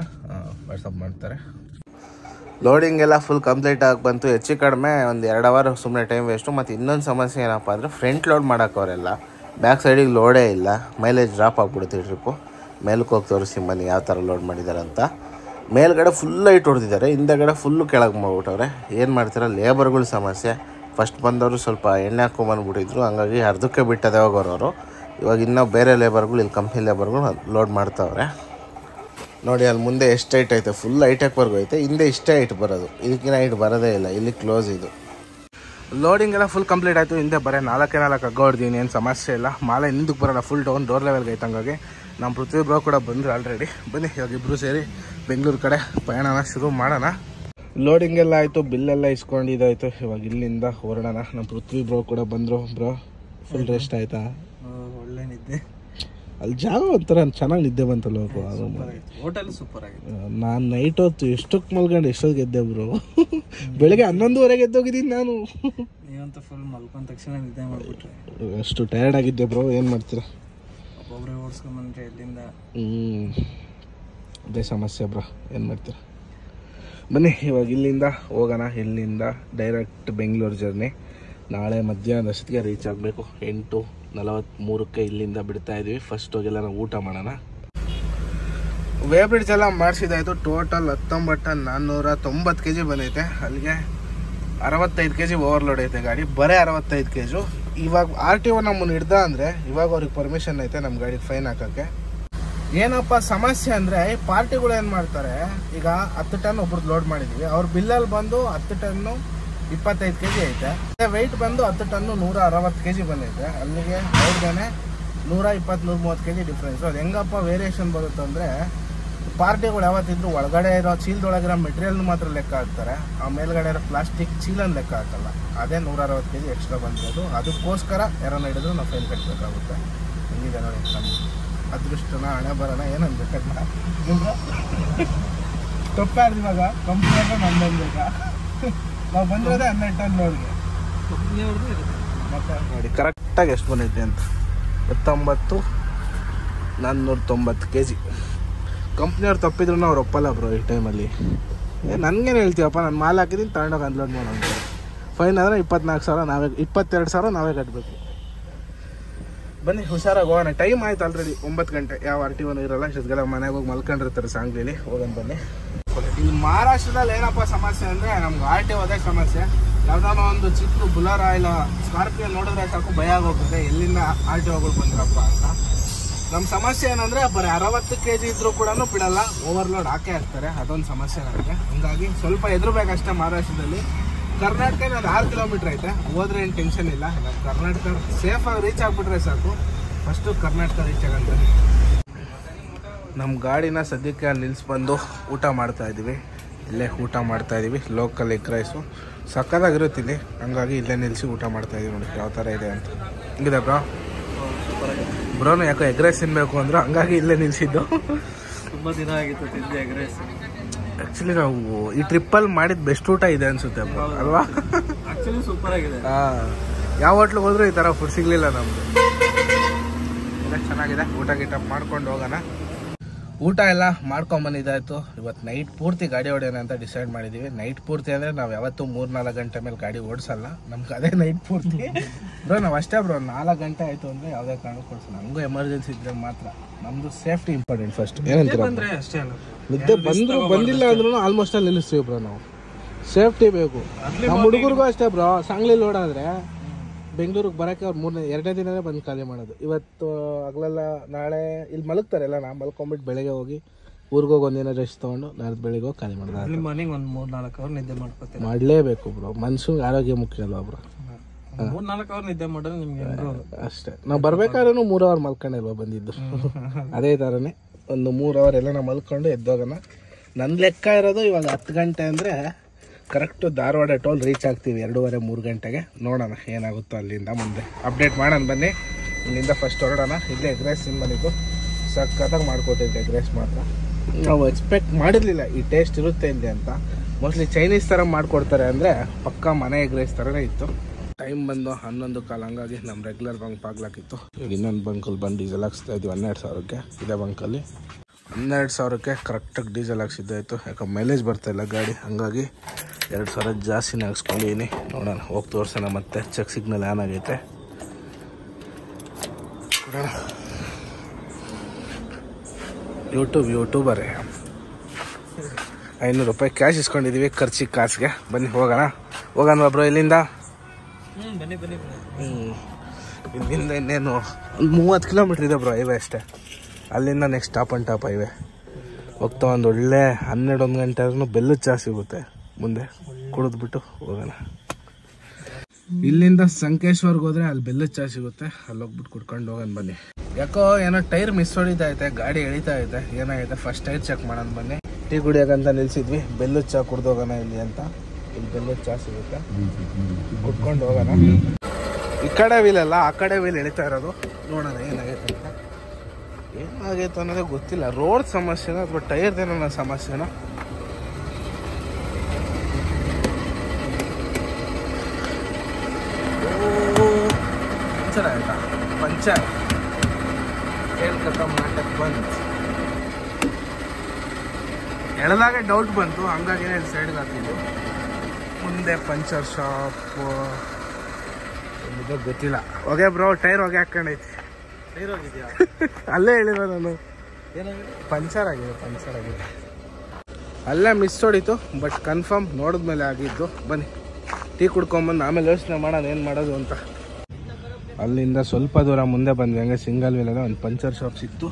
ವಾಟ್ಸಪ್ ಮಾಡ್ತಾರೆ. ಲೋಡಿಂಗ್ ಎಲ್ಲ ಫುಲ್ ಕಂಪ್ಲೀಟ್ ಆಗಿ ಬಂತು. ಹೆಚ್ಚು ಕಡಿಮೆ ಒಂದು 2 ಅವರ್ ಸುಮ್ಮನೆ ಟೈಮ್ ವೇಸ್ಟು. ಮತ್ತು ಇನ್ನೊಂದು ಸಮಸ್ಯೆ ಏನಪ್ಪ ಅಂದರೆ ಫ್ರಂಟ್ ಲೋಡ್ ಮಾಡೋಕ್ಕವರೆಲ್ಲ ಬ್ಯಾಕ್ ಸೈಡಿಗೆ ಲೋಡೇ ಇಲ್ಲ. ಮೈಲೇಜ್ ಡ್ರಾಪ್ ಆಗಿಬಿಡುತ್ತೆ ಟ್ರಿಪ್ಪು. ಮೇಲಕ್ಕೆ ಹೋಗಿ ತೋರಿಸಿ ಬನ್ನಿ ಯಾವ ಥರ ಲೋಡ್ ಮಾಡಿದ್ದಾರೆ ಅಂತ. ಮೇಲ್ಗಡೆ ಫುಲ್ ಲೈಟ್ ಹೊಡೆದಿದ್ದಾರೆ, ಹಿಂದೆಗಡೆ ಫುಲ್ಲು ಕೆಳಗೆ ಮಾಡ್ಬಿಟ್ಟವ್ರೆ. ಏನು ಮಾಡ್ತೀರಾ, ಲೇಬರ್ಗಳ ಸಮಸ್ಯೆ. ಫಸ್ಟ್ ಬಂದವರು ಸ್ವಲ್ಪ ಎಣ್ಣೆ ಹಾಕೊಂಬಂದ್ಬಿಟ್ಟಿದ್ರು, ಹಂಗಾಗಿ ಅರ್ಧಕ್ಕೆ ಬಿಟ್ಟದೆ ಹೋಗೋರವರು. ಇವಾಗ ಇನ್ನೂ ಬೇರೆ ಲೇಬರ್ಗಳು, ಇಲ್ಲಿ ಕಂಪ್ನಿ ಲೇಬರ್ಗಳು ಲೋಡ್ ಮಾಡ್ತಾವ್ರೆ. ನೋಡಿ ಅಲ್ಲಿ ಮುಂದೆ ಎಷ್ಟು ಹೈಟ್ ಐತೆ, ಫುಲ್ ಹೈಟೆಕ್ವರೆಗೂ ಐತೆ. ಹಿಂದೆ ಇಷ್ಟೇ ಹೈಟ್ ಬರೋದು, ಇದಕ್ಕಿಂತ ಹೈಟ್ ಬರೋದೇ ಇಲ್ಲ. ಇಲ್ಲಿ ಕ್ಲೋಸ್ ಇದು. ಲೋಡಿಂಗ್ ಎಲ್ಲ ಫುಲ್ ಕಂಪ್ಲೀಟ್ ಆಯಿತು. ಹಿಂದೆ ಬರೀ 4 ಹಗ್ಗ ಹೊಡ್ದೀನಿ, ಏನು ಸಮಸ್ಯೆ ಇಲ್ಲ. ಮಾಲೆ ಹಿಂದಕ್ಕೆ ಬರೋಲ್ಲ, ಫುಲ್ ಡೋರ್ ಲೆವೆಲ್ಗೆ ಐತೆ. ಹಂಗಾಗಿ ನಮ್ಮ ಪೃಥ್ವಿ ಬ್ರೋ ಕೂಡ ಬಂದರು ಆಲ್ರೆಡಿ. ಬನ್ನಿ ಇವಾಗ ಇಬ್ಬರು ಸೇರಿ ಬೆಂಗಳೂರು ಕಡೆ ಪ್ರಯಾಣನ ಶುರು ಮಾಡೋಣ. ಲೋಡಿಂಗ್ ಎಲ್ಲ ಆಯಿತು, ಬಿಲ್ಲೆಲ್ಲ ಇಸ್ಕೊಂಡಿದ್ದಾಯಿತು. ಇವಾಗ ಇಲ್ಲಿಂದ ಹೊರಡೋಣ. ನಮ್ಮ ಪೃಥ್ವಿ ಬ್ರೋ ಕೂಡ ಬಂದರು. ಬ್ರೋ ಫುಲ್ ರೆಸ್ಟ್ ಆಯಿತಾ? ಒಳ್ಳೆ ನಿದ್ದೆ. ಅಲ್ಲಿ ಜಾಗ ಒಂಥರ ಚೆನ್ನಾಗಿ ನಿದ್ದೆ ಬಂತಲ್ಲ. ಹೋಟೆಲ್ ಸೂಪರ್ ಆಗಿದೆ. ನಾನು ನೈಟ್ ಹೊತ್ತು ಎಷ್ಟೊತ್ತು ಮಲ್ಕೊಂಡು ಎಷ್ಟೊತ್ತು ಗೆದ್ದೆ ಬ್ರೋ. ಬೆಳಗ್ಗೆ 11:30 ಎದ್ದೋಗಿದ್ದೀನಿ ನಾನು. ನೀವಂತ ಫುಲ್ ಮಲ್ಕೊಂಡ ತಕ್ಷಣ ನಿದ್ದೆ ಮಾಡಿಬಿಟ್ರೆ ಅಷ್ಟು ಟಯರ್ಡ್ ಆಗಿದ್ದೆ ಬ್ರೋ. ಏನು ಮಾಡ್ತೀರಾ, ಒಬ್ಬೊಬ್ಬರೇ ಓಡಿಸ್ಕೊಂಬಂದ್ರೆ ಎಲ್ಲಿಂದ. ಅದೇ ಸಮಸ್ಯೆ ಬ್ರೋ, ಏನು ಮಾಡ್ತೀರಾ. ಬನ್ನಿ ಇವಾಗ ಇಲ್ಲಿಂದ ಹೋಗೋಣ. ಇಲ್ಲಿಂದ ಡೈರೆಕ್ಟ್ ಬೆಂಗಳೂರು ಜರ್ನಿ. ನಾಳೆ ಮಧ್ಯಾಹ್ನ ಅಷ್ಟೊತ್ತಿಗೆ ರೀಚ್ ಆಗಬೇಕು. 8:43ಕ್ಕೆ ಇಲ್ಲಿಂದ ಬಿಡ್ತಾ ಇದ್ದೀವಿ. ಫಸ್ಟ್ ಹೋಗೆಲ್ಲ ನಾವು ಊಟ ಮಾಡೋಣ. ವೇ ಬ್ರಿಡ್ಜ್ ಎಲ್ಲ ಮಾಡಿಸಿದಾಯಿತು. ಟೋಟಲ್ 19,490 kg ಬಂದೈತೆ. ಅಲ್ಲಿಗೆ 65 kg ಓವರ್ಲೋಡ್ ಐತೆ ಗಾಡಿ. ಬರೀ 65 kg. ಇವಾಗ RTO ನಮ್ಮನ್ನು ಹಿಡ್ದ ಅಂದರೆ ಇವಾಗ ಅವ್ರಿಗೆ ಪರ್ಮಿಷನ್ ಐತೆ ನಮ್ಮ ಗಾಡಿಗೆ ಫೈನ್ ಹಾಕೋಕ್ಕೆ. ಏನಪ್ಪ ಸಮಸ್ಯೆ ಅಂದರೆ ಪಾರ್ಟಿಗಳು ಏನು ಮಾಡ್ತಾರೆ, ಈಗ 10 ಟನ್ ಒಬ್ರದ್ದು ಲೋಡ್ ಮಾಡಿದ್ದೀವಿ. ಅವ್ರ ಬಿಲ್ಲಲ್ಲಿ ಬಂದು 10 ಟನ್ನು 25 kg ಐತೆ. ವೆಯ್ಟ್ ಬಂದು 10 ಟನ್ನು 160 kg ಬಂದೈತೆ. ಅಲ್ಲಿಗೆ ಅವ್ರಿಗೇನೆ 120-130 kg ಡಿಫ್ರೆನ್ಸು. ಅದು ಹೆಂಗಪ್ಪ ವೇರಿಯೇಷನ್ ಬರುತ್ತೆ ಅಂದರೆ, ಪಾರ್ಟಿಗಳು ಯಾವತ್ತಿದ್ರು ಒಳಗಡೆ ಇರೋ ಚೀಲದೊಳಗಿರೋ ಮೆಟೀರಿಯಲ್ನ ಮಾತ್ರ ಲೆಕ್ಕ ಹಾಕ್ತಾರೆ. ಆ ಮೇಲ್ಗಡೆ ಇರೋ ಪ್ಲಾಸ್ಟಿಕ್ ಚೀಲನ ಲೆಕ್ಕ ಹಾಕಲ್ಲ. ಅದೇ 160 kg ಎಕ್ಸ್ಟ್ರಾ ಬಂದಿರೋದು. ಅದಕ್ಕೋಸ್ಕರ ಯಾರನ್ನ ಹಿಡಿದ್ರು ನಾವು ಫೈನ್ ಕಟ್ಟಬೇಕಾಗುತ್ತೆ. ಹಿಂಗಿದೆ ನೋಡಿ ನಮ್ಮ ಅದೃಷ್ಟನ ಹಣೆ ಬರೋಣ ಏನು ಬೇಕಾದ ತಪ್ಪಾರ್ದು. ಇವಾಗ ಕಂಪ್ನಿಯಾಗ ನಮ್ದೊಂದಾಗ ನಾವು ಬಂದಿರೋದೇ 12 ಟನ್ ಲೋಡ್ಗೆ. ಮತ್ತೆ ನೋಡಿ ಕರೆಕ್ಟಾಗಿ ಎಷ್ಟು ಬಂದೈತೆ ಅಂತ, 19,490 kg. ಕಂಪ್ನಿಯವ್ರು ತಪ್ಪಿದ್ರು ಅವ್ರು ಒಪ್ಪಲ್ಲ ಬ್ರೋ ಈ ಟೈಮಲ್ಲಿ. ನನಗೇನು ಹೇಳ್ತೀವಪ್ಪ, ನಾನು ಮಾಲ್ ಹಾಕಿದ್ದೀನಿ ತಗೊಂಡೋಗಿ ಅನ್ಲೋಡ್ ಮಾಡೋಂಥ. ಫೈನ್ ಆದರೆ 24,000 ನಾವೇ, 22,000 ನಾವೇ ಕಟ್ಟಬೇಕು. ಬನ್ನಿ ಹುಷಾರಾಗಿ ಹೋಗೋಣ. ಟೈಮ್ ಆಯ್ತು ಆಲ್ರೆಡಿ 9 ಗಂಟೆ. ಯಾವ RTO ಇರಲ್ಲ. ಇಷ್ಟೊತ್ತಿಗೆಲ್ಲ ಮನೆಗೆ ಹೋಗಿ ಮಲ್ಕೊಂಡಿರ್ತಾರೆ ಸಾಂಗ್ಲಿಲಿ. ಹೋಗೋಣ ಬನ್ನಿ. ಇಲ್ಲಿ ಮಹಾರಾಷ್ಟ್ರದಲ್ಲಿ ಏನಪ್ಪ ಸಮಸ್ಯೆ ಅಂದರೆ, ನಮ್ಗೆ RTO ಅದೇ ಸಮಸ್ಯೆ. ಯಾವುದಾದ್ರು ಒಂದು ಚಿಕ್ಕ ಬುಲರ ಇಲ್ಲ ಸ್ಕಾರ್ಪಿಯೋ ನೋಡಿದ್ರೆ ಸಾಕು ಭಯ ಆಗೋಗುತ್ತೆ, ಎಲ್ಲಿಂದ RTOಗಳು ಬಂದ್ರಪ್ಪ ಅಂತ. ನಮ್ಮ ಸಮಸ್ಯೆ ಏನಂದರೆ ಬರೀ 60 kg ಇದ್ರೂ ಕೂಡ ಬಿಡಲ್ಲ, ಓವರ್ಲೋಡ್ ಹಾಕೇ ಹಾಕ್ತಾರೆ. ಅದೊಂದು ಸಮಸ್ಯೆ ನನಗೆ. ಹಂಗಾಗಿ ಸ್ವಲ್ಪ ಎದುರುಬೇಕಷ್ಟೇ. ಮಹಾರಾಷ್ಟ್ರದಲ್ಲಿ ಕರ್ನಾಟಕ ಒಂದು 6 ಕಿಲೋಮೀಟ್ರ್ ಐತೆ. ಹೋದ್ರೆ ಏನು ಟೆನ್ಷನ್ ಇಲ್ಲ. ನಮ್ಮ ಕರ್ನಾಟಕ ಸೇಫಾಗಿ ರೀಚ್ ಆಗಿಬಿಟ್ರೆ ಸಾಕು. ಫಸ್ಟು ಕರ್ನಾಟಕ ರೀಚ್ ಆಗಂತ ನಮ್ಮ ಗಾಡಿನ ಸದ್ಯಕ್ಕೆ ಅಲ್ಲಿ ನಿಲ್ಲಿಸ್ಬಂದು ಊಟ ಮಾಡ್ತಾಯಿದ್ದೀವಿ. ಇಲ್ಲೇ ಊಟ ಮಾಡ್ತಾಯಿದ್ದೀವಿ. ಲೋಕಲ್ ಎಗ್ ರೈಸು ಸಕ್ಕತ್ತಾಗಿರುತ್ತೆ ಇಲ್ಲಿ. ಹಂಗಾಗಿ ಇಲ್ಲೇ ನಿಲ್ಲಿಸಿ ಊಟ ಮಾಡ್ತಾಯಿದ್ದೀವಿ. ನೋಡಿ ಯಾವ ಥರ ಇದೆ ಅಂತ. ಹಿಂಗಿದೆ ಬ್ರೋ. ಬ್ರೋನು ಯಾಕೋ ಎಗ್ ರೈಸ್ ತಿನ್ನಬೇಕು ಅಂದರು, ಹಂಗಾಗಿ ಇಲ್ಲೇ ನಿಲ್ಲಿಸಿದ್ದು. ತುಂಬ ದಿನ ಆಗಿತ್ತು ತಿಂದು ಎಗ್ ರೈಸ್. ಆ್ಯಕ್ಚುಲಿ ನಾವು ಈ ಟ್ರಿಪ್ಪಲ್ಲಿ ಮಾಡಿದ ಬೆಸ್ಟ್ ಊಟ ಇದೆ ಅನಿಸುತ್ತೆ ಅಲ್ವಾ? ಆ್ಯಕ್ಚುಲಿ ಸೂಪರ್ ಆಗಿದೆ. ಯಾವ ಹೋಟ್ಲಿಗೆ ಹೋದ್ರೂ ಈ ಥರ ಫುಡ್ ಸಿಗಲಿಲ್ಲ ನಮ್ಮದು. ಎಲ್ಲ ಚೆನ್ನಾಗಿದೆ. ಊಟ ಗೀಟ ಮಾಡ್ಕೊಂಡು ಹೋಗೋಣ. ಊಟ ಎಲ್ಲ ಮಾಡ್ಕೊಂಬಂದಿದ್ದಾಯಿತು. ಇವತ್ತು ನೈಟ್ ಪೂರ್ತಿ ಗಾಡಿ ಹೊಡೆಯೋಣ ಅಂತ ಡಿಸೈಡ್ ಮಾಡಿದ್ದೀವಿ. ನೈಟ್ ಪೂರ್ತಿ ಅಂದರೆ ನಾವು ಯಾವತ್ತೂ 3-4 ಗಂಟೆ ಮೇಲೆ ಗಾಡಿ ಓಡಿಸಲ್ಲ. ನಮ್ಗೆ ಅದೇ ನೈಟ್ ಪೂರ್ತಿ ಬ್ರೋ. ನಾವು ಅಷ್ಟೇ ಬ್ರೋ, 4 ಗಂಟೆ ಆಯಿತು ಅಂದರೆ ಯಾವುದೇ ಕಾರಣಕ್ಕೂ ಓಡಿಸಲ್ಲ. ನಮಗೂ ಎಮರ್ಜೆನ್ಸಿ ಇದ್ದರೆ ಮಾತ್ರ. ನಮ್ಮದು ಸೇಫ್ಟಿ ಇಂಪಾರ್ಟೆಂಟ್ ಫಸ್ಟ್. ಏನಂತೀರ? ಅಷ್ಟೇ ಅಲ್ಲ, ನಿದ್ದೆ ಬಂದರೂ ಬಂದಿಲ್ಲ ಅಂದ್ರೂ ಆಲ್ಮೋಸ್ಟ್ ಅಲ್ಲಿ ನಿಲ್ಲಿಸ್ತೀವಿ ಬ್ರೋ. ನಾವು ಸೇಫ್ಟಿ ಬೇಕು. ನಮ್ಮ ಹುಡುಗರಿಗೂ ಅಷ್ಟೇ ಬ್ರೋ. ಸಾಂಗ್ಲಿ ಲೋಡ್ ಆದರೆ ಬೆಂಗಳೂರಿಗೆ ಬರೋಕ್ಕೆ ಅವ್ರು 2ನೇ ದಿನವೇ ಬಂದು ಖಾಲಿ ಮಾಡೋದು. ಇವತ್ತು ಹಗಲೆಲ್ಲ ನಾಳೆ ಇಲ್ಲಿ ಮಲಗ್ತಾರೆಲ್ಲ. ನಾವು ಮಲ್ಕೊಂಬಿಟ್ಟು ಬೆಳಗ್ಗೆ ಹೋಗಿ ಊರಿಗೆ ಹೋಗಿ ಒಂದಿನ ರೆಸ್ಟ್ ತೊಗೊಂಡು ನಾಳೆ ಬೆಳಿಗ್ಗೆ ಹೋಗಿ ಖಾಲಿ ಮಾಡೋದು. ಅಲ್ಲಿ ಮಾರ್ನಿಂಗ್ ಒಂದು 3-4 ಅವರ್ ನಿದ್ದೆ ಮಾಡ್ಕೊತೀವಿ. ಮಾಡಲೇಬೇಕು ಬ್ರೋ. ಮನ್ಸಿಗೆ ಆರೋಗ್ಯ ಮುಖ್ಯ ಅಲ್ವಾ ಬ್ರೋ. 3-4 ಅವರ್ ನಿದ್ದೆ ಮಾಡಿದ್ರೆ ನಿಮ್ಗೆ ಅಷ್ಟೇ. ನಾವು ಬರ್ಬೇಕಾದ್ರೂ 3 ಅವರ್ ಮಲ್ಕೊಂಡಿಲ್ವಾ ಬಂದಿದ್ದು. ಅದೇ ಥರನೇ ಒಂದು 3 ಅವರ್ ಎಲ್ಲ ನಾವು ಮಲ್ಕೊಂಡು ಎದ್ದೋಗೋಣ. ನನ್ನ ಲೆಕ್ಕ ಇರೋದು ಇವಾಗ 10 ಗಂಟೆ ಅಂದರೆ ಕರೆಕ್ಟು ಧಾರವಾಡ ಟೋಲ್ ರೀಚ್ ಆಗ್ತೀವಿ 2:30-3 ಗಂಟೆಗೆ. ನೋಡೋಣ ಏನಾಗುತ್ತೋ ಅಲ್ಲಿಂದ ಮುಂದೆ ಅಪ್ಡೇಟ್ ಮಾಡೋಣ ಬನ್ನಿ. ಇಲ್ಲಿಂದ ಫಸ್ಟ್ ಹೊರಡೋಣ. ಇಲ್ಲೇ ಎಗ್ ರೈಸ್ ಬಂದಿದ್ದು ಸಖತ್ತಾಗಿ ಮಾಡ್ಕೊಟ್ಟಿದ್ದೆ. ಎಗ್ ರೈಸ್ ಮಾತ್ರ ನಾವು ಎಕ್ಸ್ಪೆಕ್ಟ್ ಮಾಡಿರಲಿಲ್ಲ ಈ ಟೇಸ್ಟ್ ಇರುತ್ತೆ ಇಲ್ಲಿ ಅಂತ. ಮೋಸ್ಟ್ಲಿ ಚೈನೀಸ್ ಥರ ಮಾಡಿಕೊಡ್ತಾರೆ ಅಂದರೆ ಪಕ್ಕಾ ಮನೆ ಎಗ್ ರೈಸ್ ಥರನೇ ಇತ್ತು. ಟೈಮ್ ಬಂದು 11:15 ಹಂಗಾಗಿ ನಮ್ಮ ರೆಗ್ಯುಲರ್ ಬಂಕ್ ಆಗ್ಲಾಕಿತ್ತು. ಈಗ ಇನ್ನೊಂದು ಬಂಕಲ್ಲಿ ಬಂದು ಡೀಸೆಲ್ ಹಾಕ್ಸ್ತಾ ಇದ್ವಿ 12,000ಕ್ಕೆ. ಇದೇ ಬಂಕಲ್ಲಿ 12,000ಕ್ಕೆ ಕರೆಕ್ಟಾಗಿ ಡೀಸೆಲ್ ಹಾಕ್ಸಿದ್ದಾಯಿತು. ಯಾಕೆ ಮೈಲೇಜ್ ಬರ್ತಾಯಿಲ್ಲ ಗಾಡಿ, ಹಂಗಾಗಿ 2,000 ಜಾಸ್ತಿನೇ ಹಾಕ್ಸ್ಕೊಂಡಿದ್ದೀನಿ. ನೋಡೋಣ ಹೋಗಿ ತೋರಿಸೋಣ. ಮತ್ತೆ ಚೆಕ್ ಸಿಗ್ನಲ್ ಆನ್ ಆಗೈತೆ. ಯೂಟ್ಯೂಬರೇ 500 ರೂಪಾಯಿ ಕ್ಯಾಶ್ ಇಸ್ಕೊಂಡಿದ್ದೀವಿ ಖರ್ಚಿಗೆ ಕಾಸಿಗೆ. ಬನ್ನಿ ಹೋಗೋಣ ಬ್ರೋ. ಇಲ್ಲಿಂದ ಇಲ್ಲಿಂದ ಇನ್ನೇನು ಒಂದು 30 ಕಿಲೋಮೀಟ್ರ್ ಇದೆ ಬ್ರೋ, ಹೈವೇ ಅಷ್ಟೇ. ಅಲ್ಲಿಂದ next top and top highway ಹೋಗ್ತಾ ಒಂದು ಒಳ್ಳೆ 12-1 ಗಂಟೆ ಆದ್ರೂ ಬೆಲ್ಲದ ಚಹಾ ಸಿಗುತ್ತೆ. ಮುಂದೆ ಕುಡಿದ್ಬಿಟ್ಟು ಹೋಗೋಣ. ಇಲ್ಲಿಂದ ಸಂಕೇಶ್ವರ್ಗೆ ಹೋದ್ರೆ ಅಲ್ಲಿ ಬೆಲ್ಲದ ಚಹಾ ಸಿಗುತ್ತೆ, ಅಲ್ಲಿ ಹೋಗ್ಬಿಟ್ಟು ಕುಡ್ಕೊಂಡು ಹೋಗೋಣ ಬನ್ನಿ. ಯಾಕೋ ಏನೋ ಟೈರ್ ಮಿಸ್ ಹೊಡಿತಾ ಐತೆ, ಗಾಡಿ ಎಳಿತಾ ಐತೆ. ಏನಾಗೈತೆ ಫಸ್ಟ್ ಟೈರ್ ಚೆಕ್ ಮಾಡೋಣ ಬನ್ನಿ. ಟೀ ಕುಡಿಯೋಕಂತ ನಿಲ್ಸಿದ್ವಿ, ಬೆಲ್ಲದ ಚಹಾ ಕುಡ್ದು ಹೋಗೋಣ ಇಲ್ಲಿ ಅಂತ. ಇಲ್ಲಿ ಬೆಲ್ಲದ ಚಹಾ ಸಿಗುತ್ತೆ, ಕುಡ್ಕೊಂಡು ಹೋಗೋಣ. ಈ ಕಡೆ ವೀಲಲ್ಲ, ಆ ಕಡೆ ವೀಲ್ ಎಳಿತಾ ಇರೋದು. ನೋಡೋಣ ಏನಾಗೈತೆ ಅಂತ. ಏನಾಗೈತೆ ಅನ್ನೋದೇ ಗೊತ್ತಿಲ್ಲ. ರೋಡ್ ಸಮಸ್ಯೆನೋ ಅಥವಾ ಟೈರ್ದೇನೋ ಸಮಸ್ಯೆನೋ. ಪಂಚರ್ ಆಯ್ತಾ? ಪಂಚರ್ ನಾಟಕ ಬಂತು. ಎಳೆದಾಗ ಡೌಟ್ ಬಂತು, ಹಂಗಾಗಿ ಸೈಡ್ಗೆ ಹಾಕಿದ್ದು. ಮುಂದೆ ಪಂಚರ್ ಶಾಪ್ ಇದು ಗೊತ್ತಿಲ್ಲ. ಹೋಗ್ಯಾ ಬ್ರೋ, ಟೈರ್ ಹೋಗಿ ಹಾಕೊಂಡೈತಿ. ಟೈರ್ ಹೋಗಿದ್ಯಾ? ಅಲ್ಲೇ ಹೇಳಿರೋ ನಾನು. ಏನಾಗಿದೆ? ಪಂಚರ್ ಆಗಿದೆ. ಅಲ್ಲೇ ಮಿಸ್ ಹೊಡಿತು, ಬಟ್ ಕನ್ಫರ್ಮ್ ನೋಡಿದ್ಮೇಲೆ ಆಗಿದ್ದು. ಬನ್ನಿ ಟೀ ಕುಡ್ಕೊಂಬಂದು ಆಮೇಲೆ ಯೋಚನೆ ಮಾಡೋಣ ಏನು ಮಾಡೋದು ಅಂತ. ಅಲ್ಲಿಂದ ಸ್ವಲ್ಪ ದೂರ ಮುಂದೆ ಬಂದ್ವಿ. ಹಂಗೆ ಸಿಂಗಲ್ ವೀಲಲ್ಲಿ ಒಂದು ಪಂಚರ್ ಶಾಪ್ ಸಿಕ್ತು.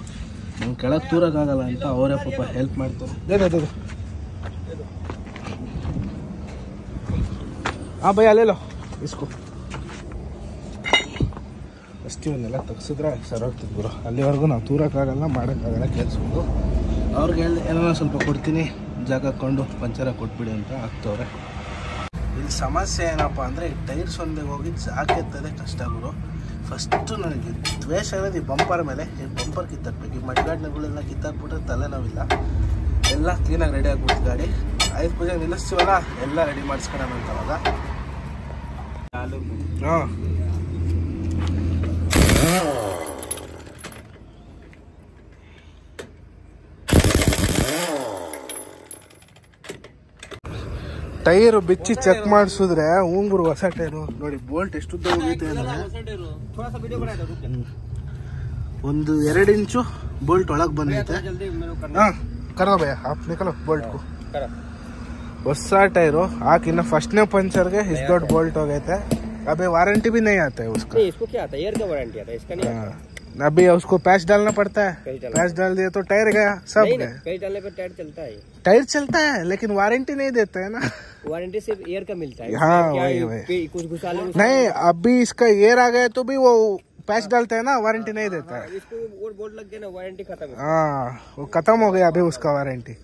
ನಂಗೆ ಕೆಳಗೆ ತೂರಕ್ಕಾಗಲ್ಲ ಅಂತ ಅವರೇ ಪಾಪ ಹೆಲ್ಪ್ ಮಾಡ್ತಾರೆ. ಹಾಂ ಭಯ ಅಲ್ಲೇಲೋ ಇಸ್ಕೋ. ಅಷ್ಟು ಇವನ್ನೆಲ್ಲ ತೆಗ್ಸಿದ್ರೆ ಸರೋಗ್ತಿದ್ದು ಗುರು. ಅಲ್ಲಿವರೆಗೂ ನಾವು ತೂರಕ್ಕಾಗಲ್ಲ, ಮಾಡೋಕ್ಕಾಗಲ್ಲ ಕೆಲಸಗಳು. ಅವ್ರಿಗೆ ಹೇಳಿ ಏನೋ ಸ್ವಲ್ಪ ಕೊಡ್ತೀನಿ ಜಾಗ ಹಾಕ್ಕೊಂಡು ಪಂಚರಾಗಿ ಕೊಟ್ಬಿಡಿ ಅಂತ ಹಾಕ್ತವ್ರೆ. ಇಲ್ಲಿ ಸಮಸ್ಯೆ ಏನಪ್ಪ ಅಂದರೆ ಈ ಟೈರ್ಸ್ ಒಂದೇ ಹೋಗಿ ಜಾಗ ಎತ್ತದೇ ಕಷ್ಟ ಗುರು. ಫಸ್ಟು ನನಗೆ ದ್ವೇಷ ಅನ್ನೋದು ಈ ಬಂಪರ್ ಮೇಲೆ. ಈ ಬಂಪರ್ ಕಿತ್ತಾಕ್ಬೇಕು. ಈ ಮಡ್ಗಾಡ್ನೆಗಳೆಲ್ಲ ಕಿತ್ತಾಕ್ಬಿಟ್ರೆ ತಲೆನೋವಿಲ್ಲ. ಎಲ್ಲ ಕ್ಲೀನಾಗಿ ರೆಡಿ ಆಗ್ಬಿಡ್ತು ಗಾಡಿ. 5 ಪೂಜೆ ನಿಲ್ಲಿಸ್ತೀವಲ್ಲ, ಎಲ್ಲ ರೆಡಿ ಮಾಡಿಸ್ಕೊಳೋಣ ಅಂತ ಅವಾಗ. ಹಾಂ ಟೈರು ಬಿಚ್ಚಿ ಚೆಕ್ ಮಾಡಿಸಿದ್ರೆ ಹೂಂಗುರು ಹೊಸ ಟೈರು ನೋಡಿ. ಬೋಲ್ಟ್ ಎಷ್ಟು ಉದ್ದ ಹೋಗೈತೆ ಅಂದರೆ 1-2 ಇಂಚು ಬೋಲ್ಟ್ ಒಳಗೆ ಬಂದೈತೆ. ಹಾಂ ಕರೋ ಭಯ ಆಪ್ ನಿಕಲೋ ಬೋಲ್ಟ್ಕು. ಹೊಸ ಟೈರು ಹಾಕಿನ್ನ ಫಸ್ಟ್ನೇ ಪಂಚರ್ಗೆ ಇಷ್ಟು ದೊಡ್ಡ ಬೋಲ್ಟ್ ಹೋಗೈತೆ. अबे वारंटी भी नहीं आता है उसका। नहीं, इसको क्या आता है? एयर का वारंटी आता है, इसका नहीं आता। अभी उसको पैच डालना पड़ता है। पैच डाल दिया तो टायर गया, सब गया। पैच डालने पर टायर चलता है। टायर चलता है लेकिन वारंटी नहीं देता है ना। वारंटी सिर्फ एयर का मिलता है। हाँ वही कुछ घुसा लो नहीं। अभी इसका एयर आ गया तो भी वो पैच डालता है ना, वारंटी नहीं देता है। इसको और बोर्ड लग गया ना, वारंटी खत्म है। हाँ वो खत्म हो गया अभी उसका वारंटी।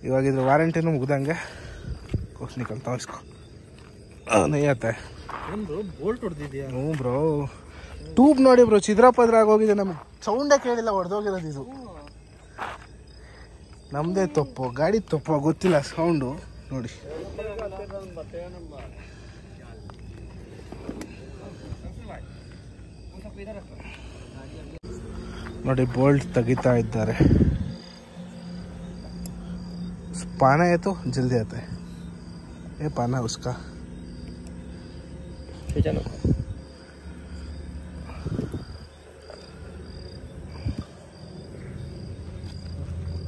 इवागिद्र वारंटी मुग्दंगे कुछ निकलता हूँ इसको नहीं आता है। ಬೋಲ್ಟ್ ಹೊಡೆದಿದ್ಯಾ? ಹ್ಞೂ ಬ್ರೋ. ಟ್ಯೂಬ್ ನೋಡಿ ಬ್ರೋ ಚಿದ್ರ ಪದ್ರ ಆಗೋಗಿದೆ. ನಮ್ಗೆ ಸೌಂಡೇ ಕೇಳಿಲ್ಲ, ಹೊಡೆದೋಗಿರೋದು ಇದು. ನಮ್ಮದೇ ತಪ್ಪು, ಗಾಡಿ ತಪ್ಪು ಗೊತ್ತಿಲ್ಲ ಸೌಂಡು ನೋಡಿ. ನೋಡಿ ಬೋಲ್ಟ್ ತೆಗಿತಾ ಇದ್ದಾರೆ. पाना है तो जल्दी आता है। ये पाना उसका चलो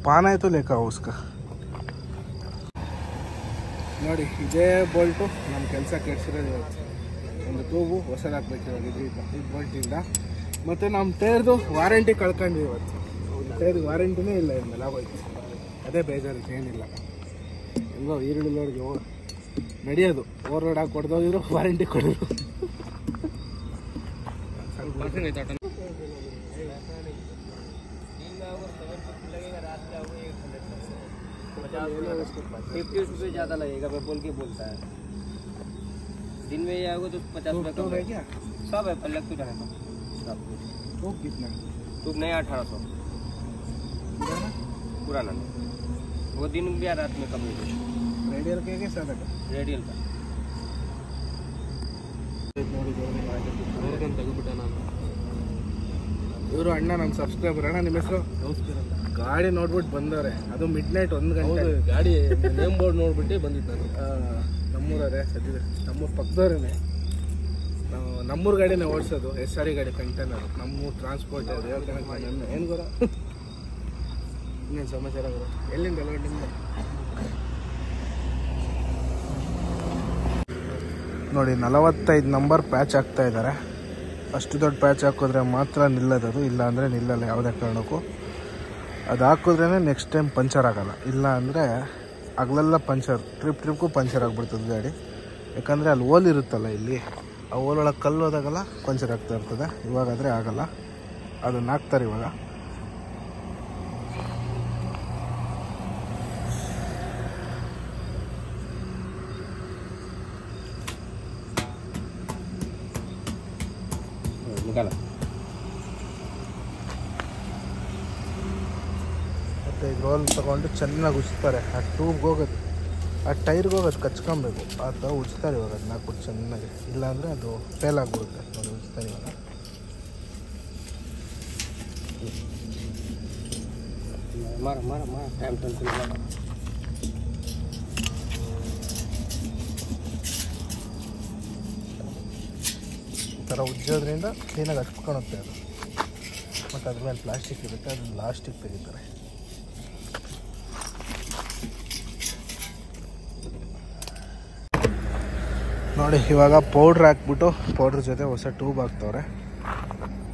पाना है तो लेकर आओ उसका। ನೋಡಿ ಇದೇ ಬೋಲ್ಟು ನಮ್ಮ ಕೆಲಸ ಕೆಡಿಸಿರೋದು. ಇವತ್ತು ಒಂದು ಟ್ಯೂಬು ಹೊಸದಾಗಬೇಕಿವಾಗಿದ್ದು ಈ ಬೋಲ್ಟಿಂದ. ಮತ್ತು ನಮ್ಮ ಟೈರ್ದು ವಾರಂಟಿ ಕಳ್ಕೊಂಡ್ವಿ ಇವತ್ತು. ಟೈರ್ದು ವಾರಂಟಿನೇ ಇಲ್ಲ ಇದ್ಮೇಲೆ ಆಗೋಯ್ತು. ಅದೇ ಬೇಜಾರು, ಏನಿಲ್ಲ. ಹೆಂಗೋ ಈರುಳ್ಳಿ ಲೋಡ್ಗೆ ನಡೆಯೋದು. ಓವರ್ ರೋಡ್ ಹಾಕಿ ಕೊಡ್ದೋಗಿದ್ರು, ವಾರಂಟಿ ಕೊಡೋರು. 50 रुपये ज़्यादा लगेगा, मैं बोल के बोलता है। दिन में ये आएगा तो 50 रुपये कम है क्या? सब है, पल्लक तो जाने का सब। टूब कितना? टूब नहीं 1800 पुराना नहीं, वो दिन भी रात में कम नहीं। रेडियल के सादा का रेडियल का ಇವರು ಅಣ್ಣ ನಮ್ಮ ಸಬ್ಸ್ಕ್ರೈಬರ್. ಅಣ್ಣ ನಿಮ್ಮ ಹೆಸರು? ಗಾಡಿ ನೋಡ್ಬಿಟ್ಟು ಬಂದವ್ರೆ, ಅದು ಮಿಡ್ ನೈಟ್ 1 ಗಂಟೆ. ಗಾಡಿ ನೇಮ್ ಬೋರ್ಡ್ ನೋಡ್ಬಿಟ್ಟು ಬಂದಿದ್ದು ನಾನು. ನಮ್ಮೂರೇ ಸದ್ಯದ, ನಮ್ಮೂರು ಪಕ್ಕದವ್ರೇ. ನಾವು ನಮ್ಮೂರು ಗಾಡಿನೇ ಓಡಿಸೋದು, SRE ಗಾಡಿ ಕಂಟೈನರ್. ನಮ್ಮೂರು ಟ್ರಾನ್ಸ್ಪೋರ್ಟ್ ಅದು ಏನು ಗೊರ. ಇನ್ನೇನು ಸಮಾಚಾರ ಗುರು? ಎಲ್ಲಿಂದ ಎಲ್ಲ ನಿಮ್ದು? ನೋಡಿ 45 ನಂಬರ್ ಪ್ಯಾಚ್ ಹಾಕ್ತಾ ಇದ್ದಾರೆ. ಅಷ್ಟು ದೊಡ್ಡ ಪ್ಯಾಚ್ ಹಾಕಿದ್ರೆ ಮಾತ್ರ ನಿಲ್ಲೋದದು, ಇಲ್ಲ ಅಂದರೆ ನಿಲ್ಲಲ್ಲ ಯಾವುದೇ ಕಾರಣಕ್ಕೂ. ಅದು ಹಾಕಿದ್ರೇ ನೆಕ್ಸ್ಟ್ ಟೈಮ್ ಪಂಚರ್ ಆಗೋಲ್ಲ, ಇಲ್ಲ ಅಂದರೆ ಆಗಲೆಲ್ಲ ಪಂಚರ್, ಟ್ರಿಪ್ಗೂ ಪಂಚರ್ ಆಗಿಬಿಡ್ತದೆ ಗಾಡಿ. ಯಾಕಂದರೆ ಅಲ್ಲಿ ಹೋಲ್ ಇರುತ್ತಲ್ಲ, ಇಲ್ಲಿ ಆ ಹೋಲೊಳಗೆ ಕಲ್ಲು ಹೋದಾಗಲ್ಲ ಪಂಚರ್ ಆಗ್ತಾ ಇರ್ತದೆ. ಇವಾಗಾದರೆ ಆಗಲ್ಲ, ಅದನ್ನು ಹಾಕ್ತಾರೆ ಇವಾಗ. ಮತ್ತು ಈಗ ರೋಲ್ ತಗೊಂಡು ಚೆನ್ನಾಗಿ ಉಜ್ತಾರೆ. ಆ ಟ್ಯೂಬ್ಗೆ ಹೋಗೋದು, ಆ ಟೈರ್ಗೆ ಹೋಗೋದು ಕಚ್ಕೊಬೇಕು, ಆ ಥರ ಉಜ್ತಾರೆ ಇವಾಗ. ಅದನ್ನ ಹಾಕ್ಬಿಟ್ಟು ಚೆನ್ನಾಗಿ, ಇಲ್ಲಾಂದರೆ ಅದು ಫೇಲ್ ಆಗಿಬಿಡುತ್ತೆ. ನೋಡಿ ಉಜ್ತಾರೆ ಇವಾಗ. ಈ ಥರ ಉಜ್ಜೋದ್ರಿಂದ ಕ್ಲೀನಾಗಿ ಹಚ್ಕೊಳುತ್ತೆ ಅದು. ಮತ್ತು ಅದ್ರ ಮೇಲೆ ಪ್ಲಾಸ್ಟಿಕ್ ಇರುತ್ತೆ, ಅದನ್ನ ಲಾಸ್ಟಿಗೆ ತೆಗಿತಾರೆ. ನೋಡಿ ಇವಾಗ ಪೌಡ್ರ್ ಹಾಕ್ಬಿಟ್ಟು ಪೌಡ್ರ್ ಜೊತೆ ಹೊಸ ಟ್ಯೂಬ್ ಹಾಕ್ತವ್ರೆ.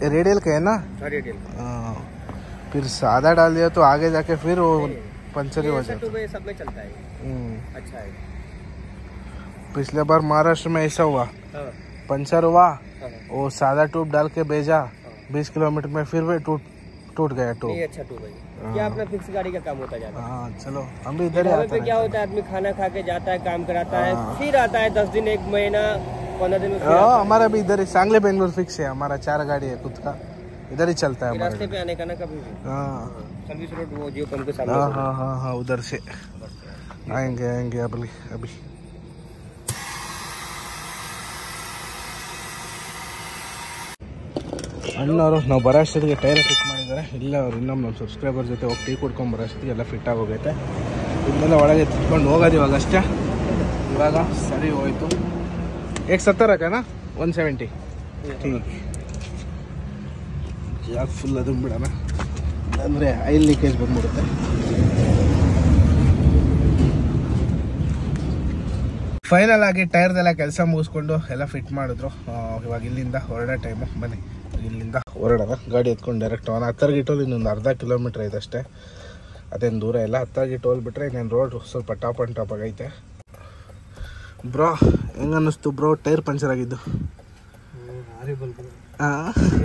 रेडियल का है ना? रेडियल। फिर सादा डाल दिया तो आगे जाके फिर वो पंचर हो जाता है। सब में चलता है। अच्छा है। पिछले बार महाराष्ट्र में ऐसा हुआ, पंचर हुआ, वो सादा ट्यूब डाल के भेजा, 20 किलोमीटर में फिर भी टूट गया ट्यूब। अच्छा ट्यूब है, क्या अपना फिक्स गाड़ी का काम होता जाता है। हाँ चलो हम भी इधर पे क्या होता है, आदमी खाना खा के जाता है, काम कराता है, फिर आता है 10 दिन 1 महीना 15 दिन में। हमारा भी इधर ही सांगली बेंगलुरु फिक्स है, हमारा 4 गाड़ी है खुद का, इधर ही चलता है। रास्ते पे आने का ना कभी भी। सर्विस रोड वो जियो पंप के सामने। हाँ उधर से आएंगे अभी ಅಣ್ಣವರು ನಾವು ಬರೋ ಅಷ್ಟೊತ್ತಿಗೆ ಟೈರ್ ಫಿಟ್ ಮಾಡಿದ್ದಾರೆ. ಇಲ್ಲ ಅವ್ರು ಇನ್ನೊಮ್ಮೆ ನಮ್ಮ ಸಬ್ಸ್ಕ್ರೈಬರ್ ಜೊತೆ ಹೋಗಿ ಟೀ ಕುಡ್ಕೊಂಡು ಬರೋ ಅಷ್ಟೊತ್ತಿಗೆ ಎಲ್ಲ ಫಿಟ್ ಆಗೋಗೈತೆ. ಇದನ್ನೆಲ್ಲ ಒಳಗೆ ತಿಳ್ಕೊಂಡು ಹೋಗೋದು ಇವಾಗ ಅಷ್ಟೇ. ಇವಾಗ ಸರಿ ಹೋಯ್ತು. 170 ಹಾಕೋಣ, 170 ठीक ಯಾಕೆ ಫುಲ್ ಅದು ಬಿಡೋಣ, ಅಂದರೆ ಆಯಿಲ್ ಲೀಕೇಜ್ ಬಂದ್ಬಿಡುತ್ತೆ. ಫೈನಲ್ ಆಗಿ ಟೈರ್ದೆಲ್ಲ ಕೆಲಸ ಮುಗಿಸ್ಕೊಂಡು ಎಲ್ಲ ಫಿಟ್ ಮಾಡಿದ್ರು. ಇವಾಗ ಇಲ್ಲಿಂದ ಹೊರಡೋ ಟೈಮು. ಬನ್ನಿ ಇಲ್ಲಿಂದ ಹೊರಡೋಣ. ಗಾಡಿ ಎತ್ಕೊಂಡು ಡೈರೆಕ್ಟ್ ಅವನ ಹತ್ತರ್ಗಿ ಟೋಲ್ ಇನ್ನೊಂದು ಅರ್ಧ ಕಿಲೋಮೀಟ್ರ್ ಇದೆ ಅಷ್ಟೇ, ಅದೇನು ದೂರ ಇಲ್ಲ. ಹತ್ತರ್ಗಿ ಟೋಲ್ ಬಿಟ್ಟರೆ ಇನ್ನೇನು ರೋಡ್ ಸ್ವಲ್ಪ ಟಾಪ್ ಆ್ಯಂಡ್ ಟಾಪ್ ಆಗೈತೆ. ಬ್ರೋ ಹೆಂಗೆ ಅನ್ನಿಸ್ತು ಬ್ರೋ ಟೈರ್ ಪಂಚರ್ ಆಗಿದ್ದು?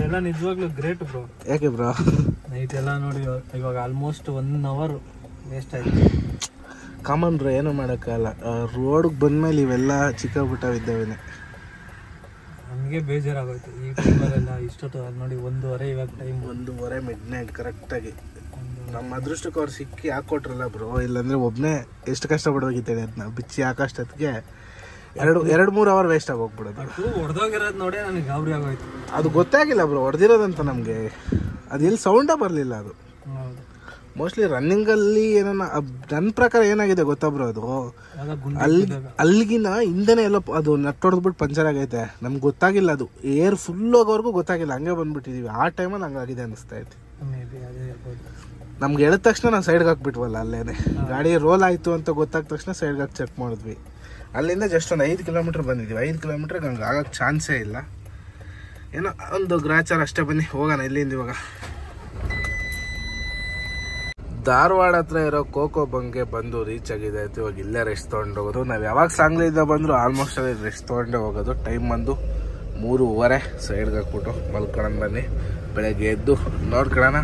ಎಲ್ಲ ನಿಜವಾಗ್ಲೂ ಗ್ರೇಟ್ ಬ್ರೋ. ಯಾಕೆ ಬ್ರೋ? ನೈಟ್ ಎಲ್ಲ ನೋಡಿ ಇವಾಗ ಆಲ್ಮೋಸ್ಟ್ 1 ಅವರ್ ವೇಸ್ಟ್ ಆಯ್ತು. ಕಾಮನ್ ಬ್ರೋ, ಏನೂ ಮಾಡೋಕ್ಕಾಗಲ್ಲ. ರೋಡ್ಗೆ ಬಂದಮೇಲೆ ಇವೆಲ್ಲ ಚಿಕ್ಕ ಬಿಟ್ಟವಿದ್ದಾವೆ. ನನಗೆ ಬೇಜಾರಾಗೋಯ್ತು ಈ ಟೈಮಲ್ಲೆಲ್ಲ. ಇಷ್ಟೊತ್ತು ನೋಡಿ 1:30 ಇವಾಗ ಟೈಮ್ 1:30 ಮಿಡ್ ನೈಟ್ ಕರೆಕ್ಟಾಗಿ. ನಮ್ಮ ಅದೃಷ್ಟಕ್ಕೆ ಅವ್ರು ಸಿಕ್ಕಿ ಹಾಕೊಟ್ರಲ್ಲ ಬ್ರೋ, ಇಲ್ಲಾಂದರೆ ಒಬ್ಬನೇ ಎಷ್ಟು ಕಷ್ಟಪಡೋಗಿತ್ತೇನೆ ಅದನ್ನ ಬಿಚ್ಚಿ ಹಾಕೋಷ್ಟೊತ್ತಿಗೆ 2-3 ಅವರ್ ವೇಸ್ಟ್ ಆಗಿ ಹೋಗ್ಬಿಡೋದು. ಹೊಡೆದೋಗಿರೋದು ನೋಡಿ ನನಗೆ ಗಾಬರಿ ಆಗೋಯ್ತು. ಅದು ಗೊತ್ತಾಗಿಲ್ಲ ಬ್ರೋ ಹೊಡೆದಿರೋದಂತ ನಮಗೆ. ಅದು ಎಲ್ಲಿ ಸೌಂಡೇ ಬರಲಿಲ್ಲ. ಅದು ಮೋಸ್ಟ್ಲಿ ರನ್ನಿಂಗಲ್ಲಿ ಏನೋ ನನ್ನ ಪ್ರಕಾರ ಏನಾಗಿದೆ ಗೊತ್ತಾ ಬ್ರೋ, ಅದು ಅಲ್ಲಿಗಿನ ಹಿಂದೆನೇ ಎಲ್ಲ ಅದು ನಟ್ ಹೊಡೆದ್ಬಿಟ್ಟು ಪಂಚರ್ ಆಗೈತೆ. ನಮ್ಗೆ ಗೊತ್ತಾಗಿಲ್ಲ, ಅದು ಏರ್ ಫುಲ್ ಹೋಗೋವರೆಗೂ ಗೊತ್ತಾಗಿಲ್ಲ, ಹಂಗೆ ಬಂದ್ಬಿಟ್ಟಿದೀವಿ. ಆ ಟೈಮಲ್ಲಿ ಹಂಗಾಗಿದೆ ಅನಿಸ್ತಾ ಐತಿ ನಮ್ಗೆ. ಹೇಳಿದ ತಕ್ಷಣ ನಾವು ಸೈಡ್ಗೆ ಹಾಕ್ಬಿಟ್ವಲ್ಲ, ಅಲ್ಲೇನೆ ಗಾಡಿ ರೋಲ್ ಆಯಿತು ಅಂತ ಗೊತ್ತಾದ ತಕ್ಷಣ ಸೈಡ್ಗೆ ಹಾಕಿ ಚೆಕ್ ಮಾಡಿದ್ವಿ. ಅಲ್ಲಿಂದ ಜಸ್ಟ್ ಒಂದು 5 ಕಿಲೋಮೀಟ್ರ್ ಬಂದಿದ್ದೀವಿ. 5 ಕಿಲೋಮೀಟ್ರಿಗೆ ಹಂಗೆ ಆಗೋಕ್ಕೆ ಚಾನ್ಸೇ ಇಲ್ಲ. ಏನೋ ಒಂದು ಗ್ರಾಚಾರ ಅಷ್ಟೇ. ಬನ್ನಿ ಹೋಗೋಣ ಇಲ್ಲಿಂದ. ಇವಾಗ ಧಾರವಾಡ ಹತ್ರ ಇರೋ ಕೋಕೋ ಬಂಗೆ ಬಂದು ರೀಚ್ ಆಗಿದೆ. ಇವಾಗ ಇಲ್ಲೇ ರೆಸ್ಟ್ ತೊಗೊಂಡು ಹೋಗೋದು. ನಾವು ಯಾವಾಗ ಸಾಂಗ್ಲಿಂದ ಬಂದರೂ ಆಲ್ಮೋಸ್ಟ್ ಅಲ್ಲಿ ರೆಸ್ಟ್ ತೊಗೊಂಡೇ ಹೋಗೋದು. ಟೈಮ್ ಬಂದು 3:30. ಸೈಡ್ಗೆ ಹಾಕ್ಬಿಟ್ಟು ಮಲ್ಕೊಳ್ಳೋಣ. ಬನ್ನಿ ಬೆಳಗ್ಗೆ ಎದ್ದು ನೋಡ್ಕೊಳ್ಳೋಣ.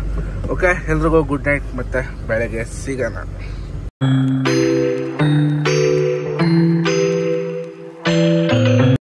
ಓಕೆ, ಎಲ್ರಿಗೂ ಗುಡ್ ನೈಟ್, ಮತ್ತೆ ಬೆಳಗ್ಗೆ ಸಿಗೋಣ.